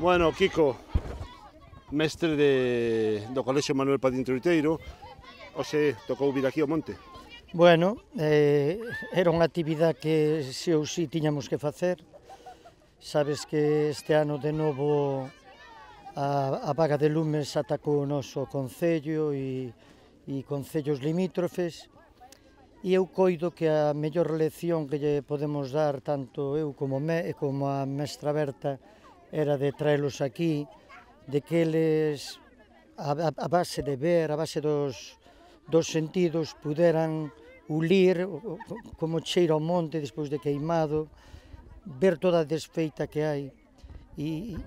Bueno, Kiko, mestre do Colexio Manuel Padín Troiteiro, hoxe tocou vir aquí ao monte. Bueno, era unha actividade que se ou si tiñamos que facer. Sabes que este ano de novo a vaga de lumes atacou o noso concello e concellos limítrofes, e eu coido que a mellor lección que lle podemos dar tanto eu como a mestra Berta era de traelos aquí, de que eles, a base de ver, a base dos sentidos, puderan ulir como cheira o monte despois de queimado, ver toda a desfeita que hai e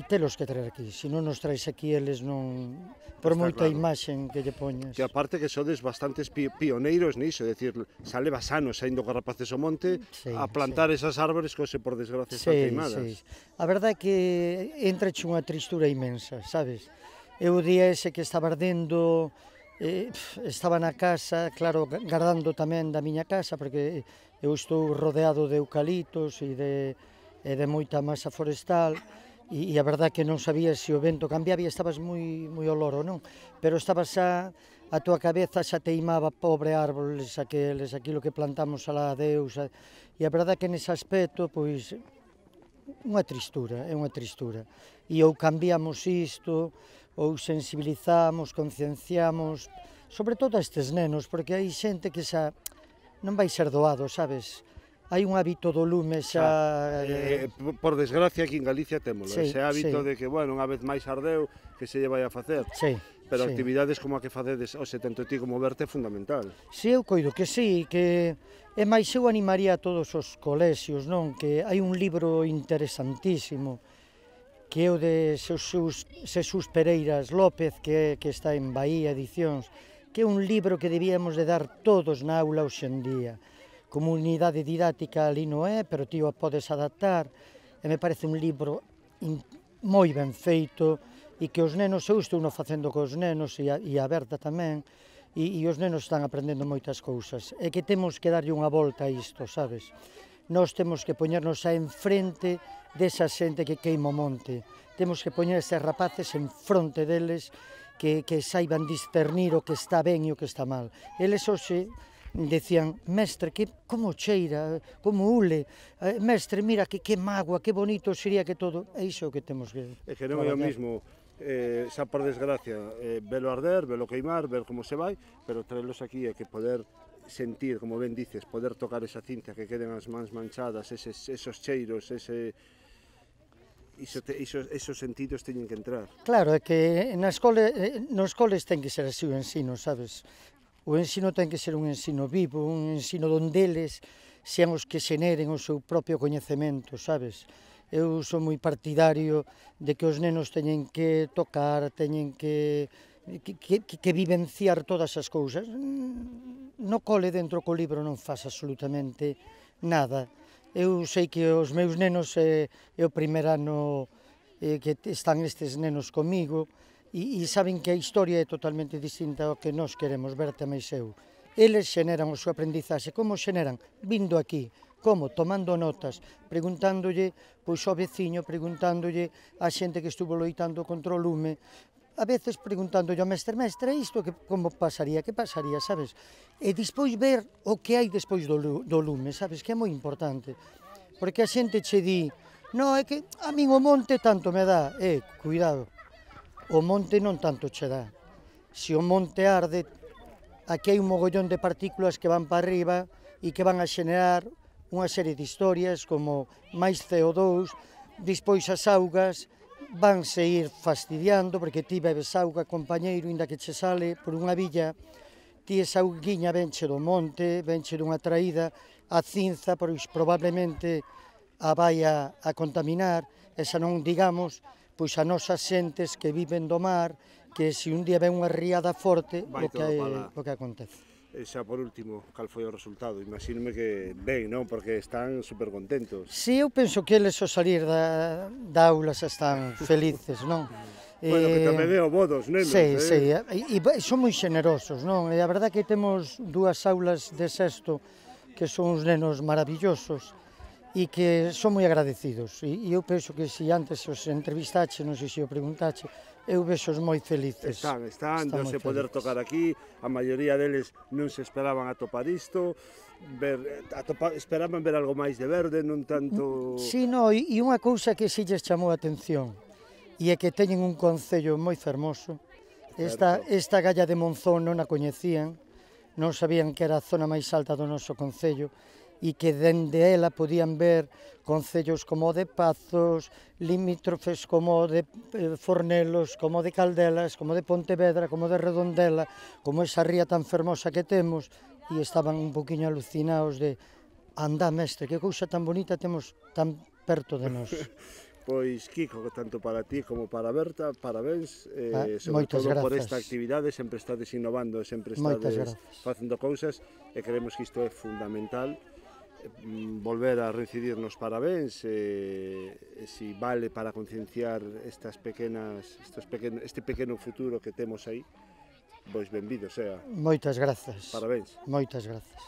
telos que traer aquí. Se non nos traes aquí, eles non, por moita imaxen que lle poñas. Que aparte que sodes bastantes pioneiros niso, é dicir, xa levas anos saindo con rapaces ao monte a plantar esas árbores que hoxe por desgracia están queimadas. A verdade é que entrache unha tristura inmensa, sabes? Eu o día ese que estaba ardendo, estaba na casa, claro, gardando tamén da miña casa, porque eu estou rodeado de eucaliptos e de moita masa forestal, e a verdade que non sabía se o vento cambiaba e estabas moi ao loro, non? Pero estaba xa, a túa cabeza xa teimaba, pobre árboles aqueles, aquilo que plantamos alá a Deus, e a verdade que nese aspecto, pois, unha tristura, é unha tristura. E ou cambiamos isto, ou sensibilizamos, concienciamos, sobre todo a estes nenos, porque hai xente que xa non vai ser doado, sabes? Hai un hábito do lume xa... Por desgracia aquí en Galicia témolo, ese hábito de que, bueno, unha vez máis ardeu, que se lle vai a facer. Pero actividades como a que facedes hoxe tanto ti como Berta é fundamental. Si, eu coido que sí, que é máis eu animaría a todos os colexios, non? Que hai un libro interesantísimo que é o de Xesús Pereiras López, que está en Bahía Edicións, que é un libro que debíamos de dar todos na aula hoxe en día. Como unidade didáctica ali non é, pero ti o podes adaptar, e me parece un libro moi ben feito, e que os nenos, eu estou no facendo cos nenos, e a Berta tamén, e os nenos están aprendendo moitas cousas, e que temos que darlle unha volta a isto, sabes? Nós temos que poñernos a enfrente desa xente que queima o monte, temos que poñer estes rapaces en fronte deles, que saiban discernir o que está ben e o que está mal. Eles hoxe decían, mestre, como cheira, como ule, mestre, mira, que mágoa, que bonito sería que todo... É iso que temos que... É que non é o mismo, xa por desgracia, velo arder, velo queimar, ver como se vai, pero traelos aquí é que poder sentir, como ben dices, poder tocar esa cinta, que queden as mans manchadas, esos cheiros, esos sentidos teñen que entrar. Claro, é que nos coles ten que ser así o ensino, sabes? O ensino ten que ser un ensino vivo, un ensino onde eles sean os que xeneren o seu propio coñecemento, sabes? Eu sou moi partidario de que os nenos teñen que tocar, teñen que vivenciar todas as cousas. No cole, dentro co libro, non faz absolutamente nada. Eu sei que os meus nenos é o primer ano que están estes nenos comigo, e saben que a historia é totalmente distinta ao que nós queremos, Berta máis eu. Eles xeneran o seu aprendizaxe. Como xeneran? Vindo aquí. Como? Tomando notas, preguntándolle pois ao veciño, preguntándolle á xente que estuvo loitando contra o lume, a veces preguntándolle ao mestre, isto como pasaría, que pasaría, sabes? E despois ver o que hai despois do lume, sabes? Que é moi importante. Porque a xente che di, non, é que a min o monte tanto me dá. Cuidado. O monte non tanto che dá. Se o monte arde, aquí hai un mogollón de partículas que van para arriba e que van a xenerar unha serie de historias como máis CO2, despois as augas vanse ir fastidiando, porque ti bebes auga, compañeiro, inda que che sale por unha villa, ti esa auguiña venche do monte, venche dunha traída, a cinza, pois probablemente a vai a contaminar, e xa non digamos pois a nosas xentes que viven do mar, que se un día ven unha riada forte, o que acontece. E xa por último, cal foi o resultado? Imagínome que ben, non? Porque están super contentos. Si, eu penso que eles ao salir da aula xa están felices, non? Bueno, que tamén é o bo dos nenos, e son moi xenerosos, non? E a verdade que temos dúas aulas de sexto que son uns nenos maravillosos, e que son moi agradecidos. E eu penso que se antes os entrevistache, non sei se o preguntache, eu vexos moi felices. Están, de poder tocar aquí, a maioría deles non se esperaban atopar isto, esperaban ver algo máis de verde, non tanto... Si, no, e unha cousa que si lles chamou a atención, e é que teñen un concello moi fermoso. Esta galla de Monzón non a coñecían, non sabían que era a zona máis alta do noso concello, e que dende ela podían ver concellos como o de Pazos, limítrofes como o de Fornelos, como o de Caldelas, como o de Pontevedra, como o de Redondela, como esa ría tan fermosa que temos, e estaban un poquinho alucinados de anda, mestre, que cousa tan bonita temos tan perto de nós. Pois, Kiko, tanto para ti como para Berta, parabéns, sobre moitas todo por grazas. esta actividade, sempre estades innovando, sempre estades facendo cousas, e creemos que isto é fundamental. Volver a reincidir nos parabéns, si vale para concienciar este pequeno futuro que temos aí, pois benvido sea. Moitas grazas. Parabéns. Moitas grazas.